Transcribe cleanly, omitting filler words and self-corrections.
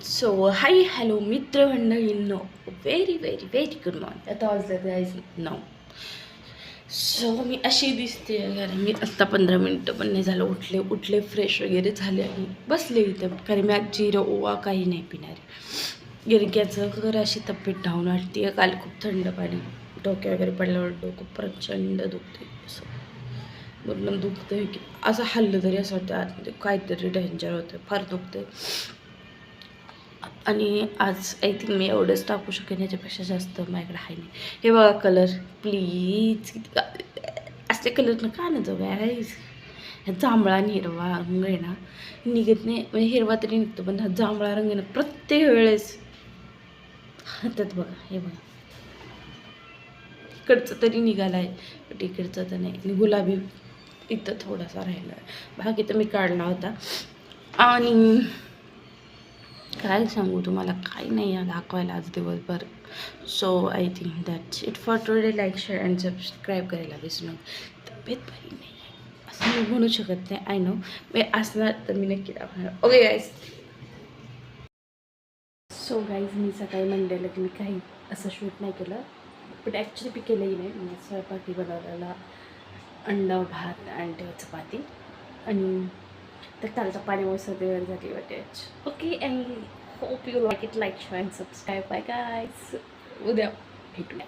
So hi hello मित्रमंडळींनो, very very very good morning. आता वाजलं गाईज 9. सो मी अशी दिसते कारण मी आत्ता 15 मिनटं पण नाही झालं उठले फ्रेश वगैरे झाले आणि बसले इथं. कारण मी आज जिरं ओवा काही नाही पिणार. गिरक्याचं वगैरे अशी तब्येत डाऊन वाटते. काल खूप थंड पाणी डोके वगैरे पडल्यावर डोकं प्रचंड दुखते. असं पूर्ण दुखतं की असं हल्लं तरी असं वाटतं आतमध्ये काहीतरी डेंजर होतं, फार दुखतं. आणि आज आय थिंक मी एवढंच टाकू शकेन, याच्यापेक्षा जास्त माझ्याकडे आहे नाही. हे बघा कलर, प्लीज असले कलर ना का ना जाऊ गाईज. जांभळा आणि हिरवा रंग आहे ना निघत नाही, म्हणजे हिरवा तरी निघतो पण हा जांभळा रंग आहे ना प्रत्येक वेळेस हातात. बघा हे बघा, इकडचं तरी निघाला आहे पण इकडचं तर नाही. आणि गुलाबी इथं थोडासा राहिला आहे, बाकी तर मी काढला होता. आणि काय सांगू तुम्हाला, काही नाही आहे दाखवायला आज दिवसभर. So I think that's it for today. Like share and subscribe करायला विसरू नका. तब्येत बरी नाही आहे असं मी म्हणू शकत नाही. आय नो मी असणार तर मी नक्की दाखवणार. Okay guys. सो गाईज, मी सकाळी म्हणलेलं की मी काही असं शूट नाही केलं, पण ॲक्च्युली मी केलंही नाही. मी स्वयंपाकी बनवलेला अंडा भात आणि चपाती, आणि तर कालचं पाणी सगळीवर झाली वाटे. Okay, and hope you like it. Like share and subscribe. Bye guys, उद्या भेटूया.